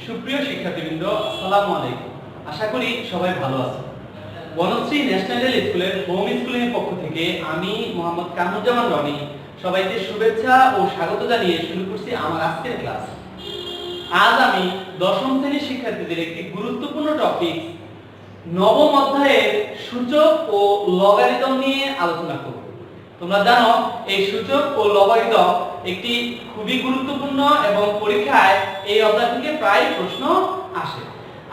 সুপ্রিয় শিক্ষার্থীবৃন্দ, আসসালামু আলাইকুম। আশা করি সবাই ভালো আছেন। বনশ্রী ন্যাশনাল স্কুলের হোম স্কুলের পক্ষ থেকে আমি মোহাম্মদ কামরুজ্জামান রনি সবাইকে শুভেচ্ছা ও স্বাগত জানিয়ে শুরু করছি আমার আজকের ক্লাস। আজ আমি দশম শ্রেণীর শিক্ষার্থীদের একটি গুরুত্বপূর্ণ টপিক নবম অধ্যায়ের সূচক ও লগারিদম নিয়ে আলোচনা করব। তোমরা জানো এই সূচক ও লগারিদম একটি খুবই গুরুত্বপূর্ণ এবং পরীক্ষায় এই অধ্যায় থেকে প্রায় প্রশ্ন আসে।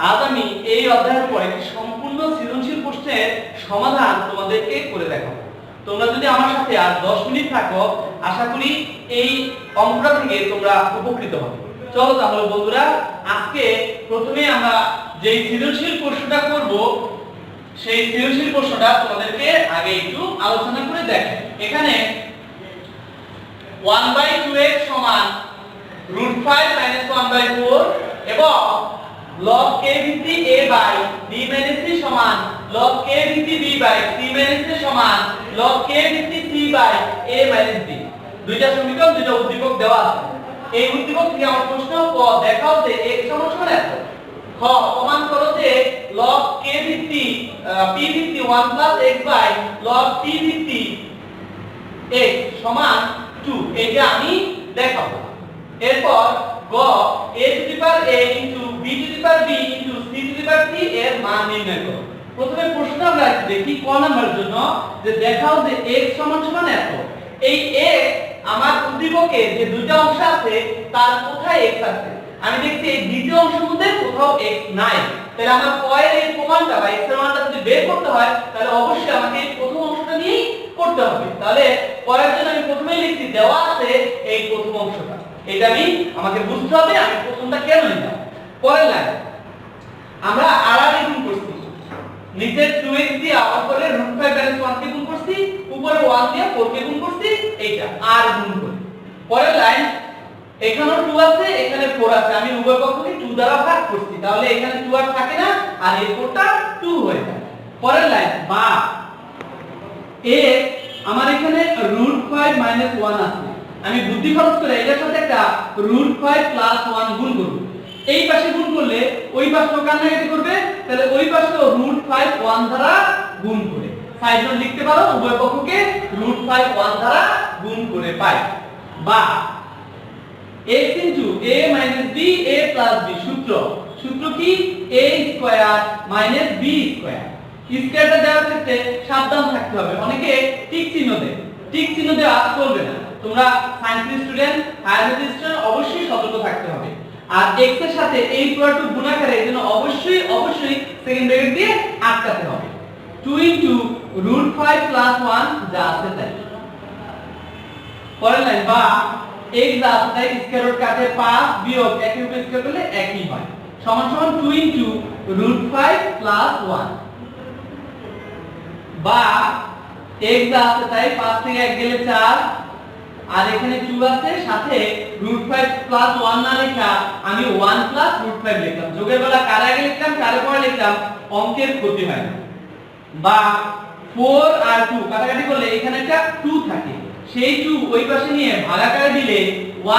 আজ আমি এই অধ্যায়ের উপর একটি সম্পূর্ণ সৃজনশীল প্রশ্নের সমাধান তোমাদেরকে করে দেখাবো। তোমরা যদি আমার সাথে আর 10 মিনিট থাকো, আশা করি এই অঙ্কটা থেকে তোমরা উপকৃত হবে। চলো তাহলে বন্ধুরা, আজকে প্রথমে আমরা যে সৃজনশীল প্রশ্নটা করব, সেই সৃজনশীল প্রশ্নটা তোমাদেরকে আগে একটু আলোচনা করে দেখো। এখানে 1/2x সমান √5 - 1/4 এবং log k ভিত্তি a বাই b - c সমান log k ভিত্তি b বাই c - c সমান log k ভিত্তি c বাই a - d। দুইটা সমীকরণ, দুইটা উদ্দীপক দেওয়া আছে। এই উদ্দীপক থেকে আমার প্রশ্ন, ক দেখাও যে x সমান এত। খ প্রমাণ করো যে log k ভিত্তি p ভিত্তি 1 + x বাই log t ভিত্তি x সমান 2। এটা আমি দেখাবো। এরপর গ a to the power a into b to the power b into c to the power c এর মান নির্ণয় করো। প্রথমে প্রশ্ন আমরা দেখি ক নাম্বারের জন্য, যে দেখাও যে x সমান এত। এই x আমার উদ্দীপকে যে দুইটা অংশ আছে তার কোথায় x আছে? আমি দেখছি এই দ্বিতীয় অংশের মধ্যে কোথাও x নাই। তাহলে আমার ক এর এই প্রমাণটা বা x এর মানটা যদি বের করতে হয়, তাহলে অবশ্যই আমাকে এই প্রথম অংশটা নিয়েই করতে হবে। তাহলে ক এর জন্য আমি প্রথমেই লিখছি দেওয়া আছে এই প্রথম অংশটা। এটা আমাকে বুঝতে হবে আমি প্রথমটা কেন নিলাম। পরের লাইন আমরা আর গুণ করছি, নিচে 2x দিয়ে আবার করে √5 - 1 কে গুণ করছি, উপরে 1 দিয়ে 4 কে গুণ করছি, এইটা আর গুণ করি। পরের লাইন এখানেও 2 আছে, এখানে 4 আছে, আমি উভয় পক্ষকে 2 দ্বারা ভাগ করছি, তাহলে এখানে 2 আর থাকে না, আর এই 4টা 2 হয়ে যায়। পরের লাইন বা a আমার এখানে √5 - 1 আছে, আমি বুদ্ধি খরচ করে এটার সাথে একটা √5 + 1 গুণ করব। এই পাশে গুণ করলে ওই পাশে কান্নাকাটি করবে, তাহলে ওই পাশে √5 1 দ্বারা গুণ করে সাইড নোট লিখতে পারো, উভয় পক্ষকে √5 1 দ্বারা গুণ করে পাই। বা x * a - b a + b সূত্র কি? a² - b²। স্কয়ারটা দেওয়ার ক্ষেত্রে সাবধান থাকতে হবে। অনেকে টিক চিহ্ন দেয়, টিক চিহ্ন দেওয়া চলবে না। তোমরা science student, higher math student, অবশ্যই সতর্ক থাকতে হবে। আর x এর সাথে এই পুরোটা গুণাকারে এর জন্য অবশ্যই সেকেন্ড ব্র্যাকেট দিয়ে আটকাতে হবে। 2 * √5 + 1 যা আছে তাই। পরের লাইন বা x যা আছে তাই স্কয়ার রুট কাটে 5 বিয়োগ একই উপরে স্কয়ার করলে একই হয়, সমান 2 * √5 + 1। বা x যা আছে তাই 5 থেকে 1 গেলে 4, আর এখানে 2 আছে, সাথে √5 + 1 না লেখা আমি 1 + √5 লিখলাম। যোগের বেলা কার আগে লিখলাম কার পরে লিখলাম, অঙ্কের ক্ষতি হয় না। বা 4 আর 2 কাটাকাটি করলে এখানে একটা 2 থাকে, সেই 2 ওই পাশে নিয়ে ভাগাকারে দিলে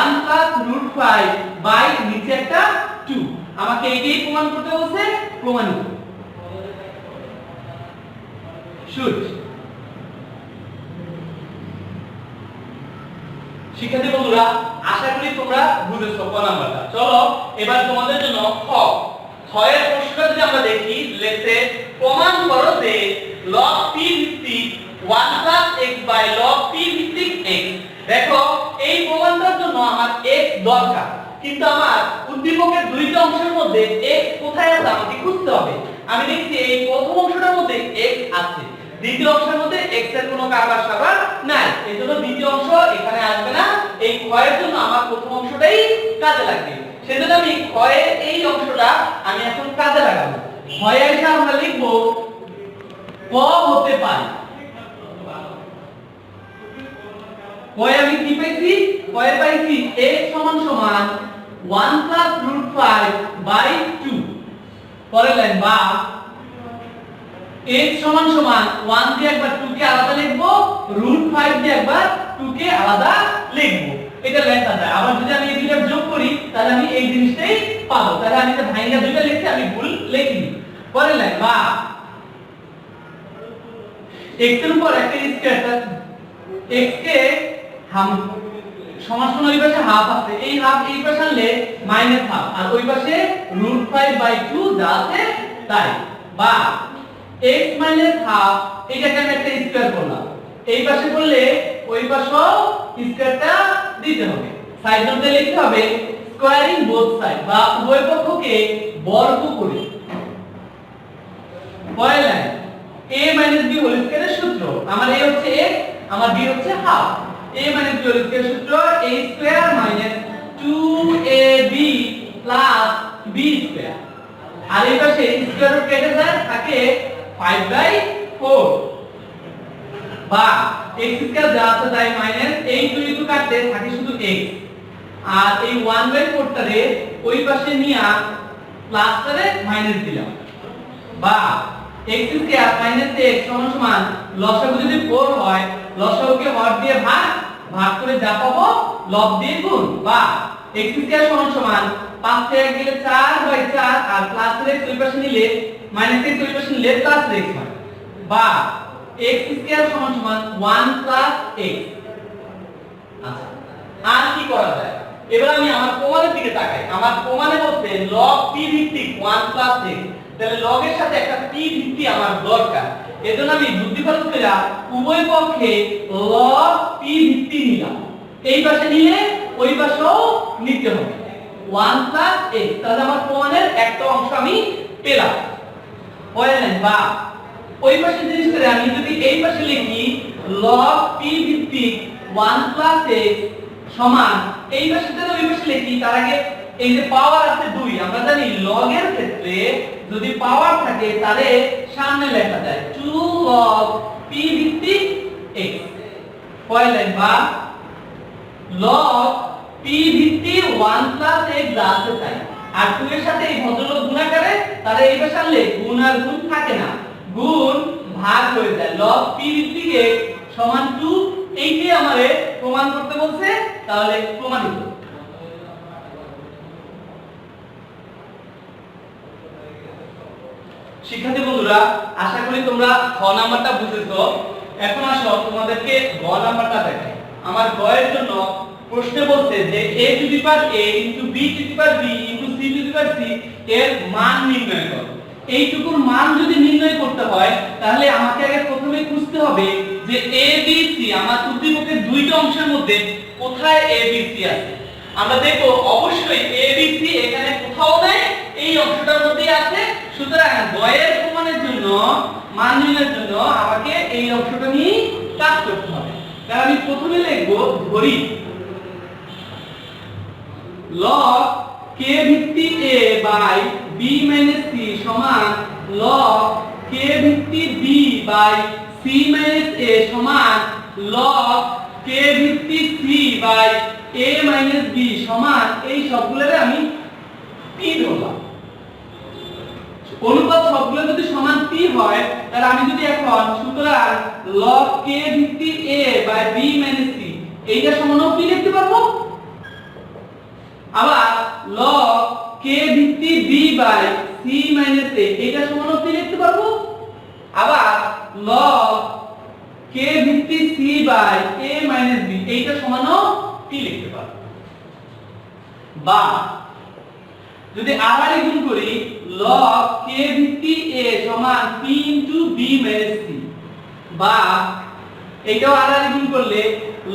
1 + √5 বাই নিচে একটা 2। আমাকে এইটাই প্রমাণ করতে বলছে, প্রমাণিত। শুট। শিক্ষার্থী বন্ধুরা, আশা করি তোমরা বুঝেছো ক নাম্বারটা। চলো এবার তোমাদের জন্য খ এর প্রশ্নটা যদি আমরা দেখি, লেখছে প্রমাণ করো যে log p ভিত্তিক 1 + x বাই log p ভিত্তিক x। দেখো এই প্রমাণটার জন্য আমার x দরকার, কিন্তু আমার উদ্দীপকের দুইটা অংশের মধ্যে x কোথায় আছে আমাকে খুঁজতে হবে। আমি দেখছি এই প্রথম অংশটার মধ্যে x আছে, দ্বিতীয় অংশের মধ্যে x এর কোনো কারবার সাবার নাই, এজন্য দ্বিতীয় অংশ এখানে আসবে না। এই খ এর জন্য আমার প্রথম অংশটাই কাজে লাগবে, সেজন্য আমি খ এর এই অংশটা আমি এখন কাজে লাগাবো। খ এর এসে আমরা লিখব ক হতে পারে। ক এ আমি কি পাইছি? ক এ পাইছি x সমান 1 + √5/2। পরের লাইন বা x সমান 1 দিয়ে একবার 2 কে আলাদা লিখব, √5 দিয়ে একবার 2 কে আলাদা লিখব। এটা লেখা যায়। আবার যদি আমি এই দুইটা যোগ করি তাহলে আমি এই জিনিসটাই পাবো। তাহলে আমি এটা ভাঙা দুইটা লিখছি, আমি ভুল লিখিনি। পরের লাইন বা x এর উপর একটা স্কয়ার, x কে হাম সমান সমান ওই পাশে হাফ আছে, এই হাফ এই পাশে আনলে মাইনাস হাফ, আর ওই পাশে √5/2 যা আছে তাই। বা x মাইনাস হাফ, এটাকে আমি একটা স্কয়ার করলাম, এই পাশে করলে ওই পাশেও স্কয়ারটা দিতে হবে। সাইড নোটে লিখতে হবে স্কয়ারিং বোথ সাইড, বা উভয় পক্ষকে বর্গ করে। পরের লাইন a - b হোল স্কয়ারের সূত্র, আমার a হচ্ছে x, আমার b হচ্ছে হাফ। a - b হোল স্কয়ারের সূত্র a square - 2ab + b square, আর এই পাশে স্কয়ার রুট কেটে যায়, থাকে 5/4। বা x স্কয়ার যা আছে তাই মাইনাস এই 2 কাটতে থাকে শুধু x, আর এই 1/4 টারে ওই পাশে নিয়া প্লাস টারে মাইনাস দিলাম। বা x স্কয়ার - x সমান লসাগু যদি 4 হয়, লসাগুকে হর দিয়ে ভাগ করে যা পাবো লব দিয়ে গুণ। বা x স্কয়ার সমান 5 থেকে গেলে 4/4, আর প্লাস এর ওই পাশে নিলে মাইনাস এর ওই পাশে নিলে প্লাস x হয়। বা x স্কয়ার সমান 1 + x। আচ্ছা, আর কি করা যায়? এবার আমি আমার প্রমাণের দিকে তাকাই। আমার প্রমাণে বলতে log p ভিত্তিক 1 + x, তাহলে log এর সাথে একটা p ভিত্তি আমার দরকার। এজন্য আমি বুদ্ধি খরচ করে উভয় পক্ষে log p ভিত্তি নিলাম, এই পাশে নিলে ওই পাশেও নিতে হবে 1 + x। তাহলে আমার প্রমাণের একটা অংশ আমি পেলাম। পয়েন্ট বা ওই পাশে জিনিসটা আমি যদি এই পাশে লিখি log p ভিত্তিক 1 + x সমান, এই পাশে যদি ওই পাশে লিখি, তার আগে এই যে পাওয়ার আছে 2, আমরা জানি log এর ক্ষেত্রে যদি পাওয়ার থাকে তারে সামনে লেখা যায় 2 log p ভিত্তিক x। পরের লাইন বা log p ভিত্তিক 1 + x যা আছে তাই, আর 2 এর সাথে এই ভদ্রলোক গুণাকারে তারে এই পাশে আনলে গুণ আর গুণ থাকে না, গুণ ভাগ হয়ে যায়। log p ভিত্তিক x সমান 2, এইটাই আমারে প্রমাণ করতে বলছে, তাহলে প্রমাণিত। শিক্ষার্থী বন্ধুরা, আশা করি তোমরা খ নাম্বারটা বুঝেছো। এখন আসো তোমাদেরকে গ নাম্বারটা দেখাই। আমার গ এর জন্য প্রশ্নে বলছে যে a to the power a into b to the power b into c to the power c এর মান নির্ণয় করো। এইটুকুর মান যদি নির্ণয় করতে হয়, তাহলে আমাকে আগে প্রথমে খুঁজতে হবে যে a b c আমার উদ্দীপকের দুইটা অংশের মধ্যে কোথায় a b c আছে। আমরা দেখো অবশ্যই a b c এখানে কোথাও নেই, এই অংশটার মধ্যেই আছে। সুতরাং গ এর প্রমাণের জন্য, মান নির্ণয়ের জন্য আমাকে এই অংশটা নিয়ে কাজ করতে হবে। তাহলে আমি প্রথমে লিখব ধরি log k ভিত্তি a by b minus c সমান log k ভিত্তি b by c minus a সমান log k ভিত্তি c by a minus b সমান, এই সবগুলোরে আমি p ধরলাম। অনুপাত সবগুলো যদি সমান p হয়, তাহলে আমি যদি এখন সুতরাং log k ভিত্তি a by b minus c এইটা সমান p লিখতে পারবো। আবার log k ভিত্তি b by c minus a এটা সমান p লিখতে পারবো। আবার log k ভিত্তি c by a minus b এইটা সমান p লিখতে পারবো। বা যদি আড়াআড়ি গুণ করি log k ভিত্তি a সমান p into b minus c, বা এটাও আড়াআড়ি গুণ করলে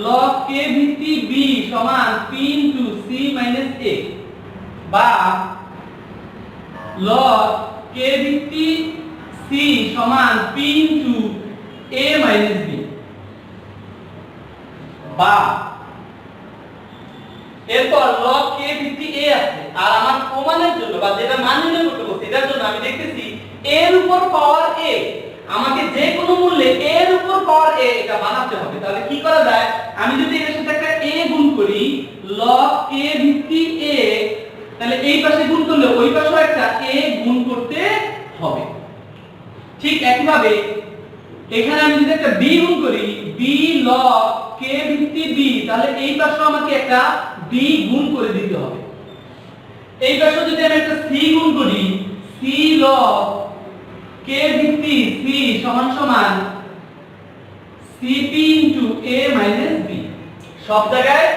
log k ভিত্তি b সমান p into c minus a, বা log k ভিত্তি c সমান p into a minus b। বা এরপর log k ভিত্তি a আছে, আর আমার প্রমাণের জন্য বা যেটা মান নির্ণয় করতে বলছি এটার জন্য আমি দেখতেছি a এর উপর পাওয়ার a, আমাকে যে কোনো মূল্যে a এর উপর পাওয়ার a এটা বানাতে হবে। তাহলে কি করা যায়, আমি যদি এর সাথে একটা a গুণ করি log k ভিত্তি a, তাহলে এই পাশে গুণ করলে ওই পাশেও একটা a গুণ করতে হবে। ঠিক একইভাবে এখানে আমি যদি একটা b গুণ করি b log k ভিত্তি b, তাহলে এই পাশেও আমাকে একটা b গুণ করে দিতে হবে। এই পাশে যদি আমি একটা c গুণ করি c log k ভিত্তি c সমান সমান cp a b। সব জায়গায়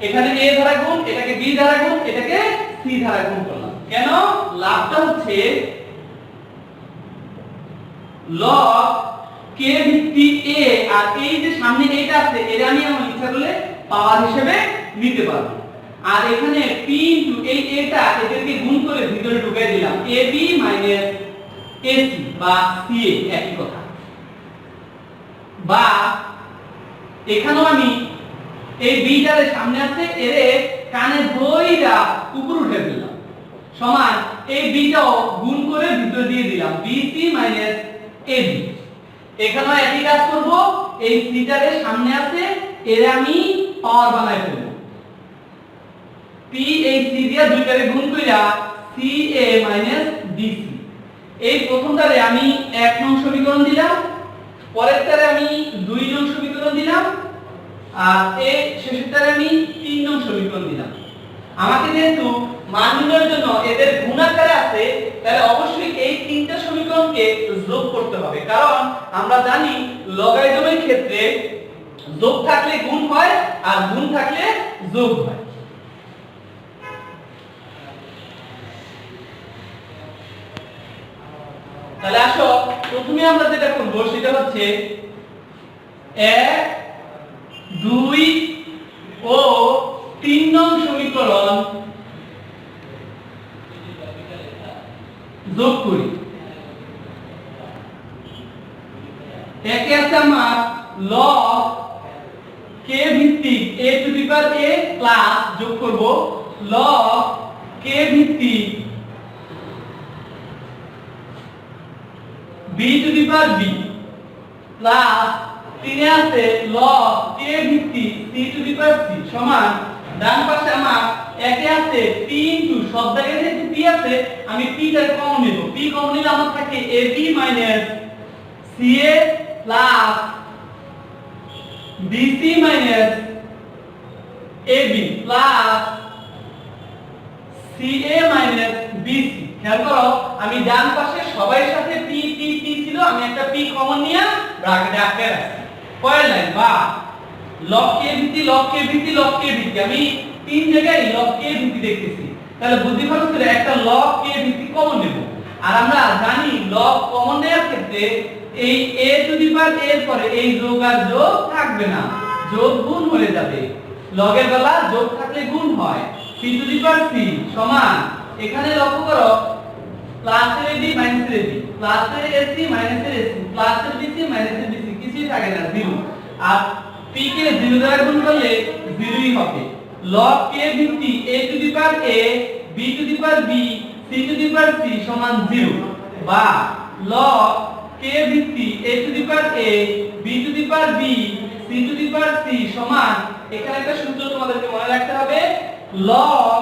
এখানে a ধারা গুণ, এটাকে b ধারা গুণ, এটাকে c ধারা গুণ করলাম। কেন? লাভটা হচ্ছে log k ভিত্তি a, আর এই যে সামনে এটা আছে এর আমি আমার ইচ্ছা করলে পাওয়ার হিসেবে নিতে পারবো। আর এখানে p এই এটা এদেরকে গুণ করে ভিতরে ঢুকাই দিলাম ab ac বা ca একই কথা। বা এখানেও আমি এই বিটার সামনে আছে এরে কানে ধইরা উপর উঠে দিলাম সমান এই বিটাও গুণ করে ভিতরে দিয়ে দিলাম bc ab। এখানেও একই কাজ করব, এই সিটারের সামনে আছে এর আমি পাওয়ার বানাই ফেলব। p এই c দিয়া দুইটারে গুণ কইরা ca bc। এই প্রথমটারে আমি 1 নং সমীকরণ দিলাম, পরেরটারে আমি 2 নং সমীকরণ দিলাম, আর এই শেষেরটারে আমি 3 নং সমীকরণ দিলাম। আমাকে যেহেতু মান নির্ণয়ের জন্য এদের গুণাকারে আছে, তাহলে অবশ্যই এই তিনটা সমীকরণকে যোগ করতে হবে, কারণ আমরা জানি লগারিদমের ক্ষেত্রে যোগ থাকলে গুণ হয় আর গুণ থাকলে যোগ হয়। তাহলে আসো প্রথমে আমরা যেটা করব সেটা হচ্ছে 1 2 ও 3 নং সমীকরণ যোগ করি। একে আছে আমার log k ভিত্তিক a to the power a plus যোগ করব log k ভিত্তিক b to the power b plus তিনে আছে log k ভিত্তিক c to the power c সমান ডান পাশে আমার একে আছে p ইনটু সব জায়গায় যেহেতু p আছে আমি p টা কমন নেব। p কমন নিলে আমার থাকে ab ca plus bc ab plus ca bc। খেয়াল করো আমি ডান পাশে সবার সাথে p ছিল, আমি একটা p কমন নিয়ে ব্র্যাকেটে আটকে রাখছি। পরের লাইন বা log k ভিত্তি log k ভিত্তি log k ভিত্তি, আমি তিন জায়গায় log k ভিত্তি দেখতেছি, তাহলে বুদ্ধি খরচ করে একটা log k ভিত্তি কমন নেব। আর আমরা জানি log কমন নেওয়ার ক্ষেত্রে এই a to the power a এর পরে এই যোগ আর যোগ থাকবে না, যোগ গুণ হয়ে যাবে। log এর বেলা যোগ থাকলে গুণ হয়। c to the power c সমান এখানে লক্ষ্য করো প্লাস এর ab মাইনাস এর ab, প্লাস এর ac মাইনাস এর ac, প্লাস এর bc মাইনাস এর bc, কিছুই থাকে না, জিরো। আর p কে 0 দ্বারা গুণ করলে 0ই হবে। log k ভিত্তি a to the power a b to the power b c to the power c সমান 0 বা log k ভিত্তি a to the power a b to the power b c to the power c সমান এখানে একটা সূত্র তোমাদেরকে মনে রাখতে হবে, log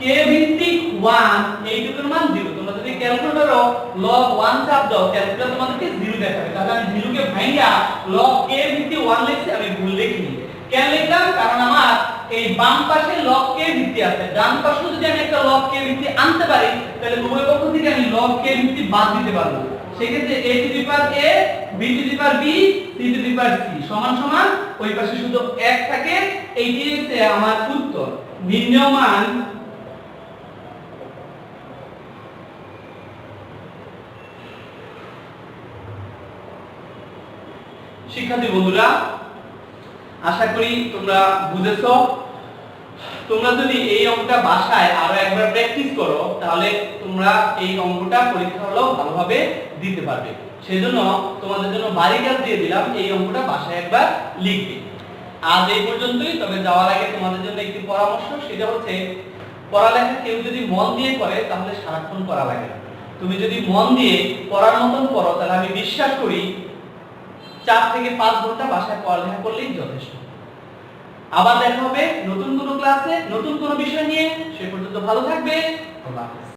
k ভিত্তিক 1 এইটুকুর মান 0। তোমরা যদি ক্যালকুলেটরও log 1 চাপ দাও ক্যালকুলেটর তোমাদেরকে 0 দেখাবে, তাহলে আমি 0 কে ভাঙিয়া log k ভিত্তিক 1 লিখছি, আমি ভুল লিখিনি। কেন লিখলাম? কারণ আমার এই বাম পাশে log k ভিত্তি আছে, ডান পাশে যদি আমি একটা log k ভিত্তি আনতে পারি তাহলে উভয় পক্ষ থেকে আমি log k ভিত্তি বাদ দিতে পারবো। সেক্ষেত্রে a to the power a b to the power b c to the power c সমান সমান ওই পাশে শুধু 1 থাকে। এইটি হচ্ছে আমার উত্তর। নির্ণয় মান শিক্ষার্থী বন্ধুরা, আশা করি তোমরা বুঝেছো। তোমরা যদি এই অঙ্কটা বাসায় আরো একবার প্র্যাকটিস করো তাহলে তোমরা এই অঙ্কটা পরীক্ষা হলেও ভালোভাবে দিতে পারবে। সেজন্য তোমাদের জন্য বাড়ি কাজ দিয়ে দিলাম, এই অঙ্কটা বাসায় একবার লিখবে। আজ এই পর্যন্তই। তবে যাওয়ার আগে তোমাদের জন্য একটি পরামর্শ, সেটা হচ্ছে পড়ালেখা কেউ যদি মন দিয়ে করে তাহলে সারাক্ষণ করা লাগে না। তুমি যদি মন দিয়ে পড়ার মতন পড়ো তাহলে আমি বিশ্বাস করি 4 থেকে 5 ঘন্টা বাসায় পড়ালেখা করলেই যথেষ্ট। আবার দেখা হবে নতুন কোনো ক্লাসে নতুন কোনো বিষয় নিয়ে। সে পর্যন্ত ভালো থাকবে। আল্লাহ হাফেজ।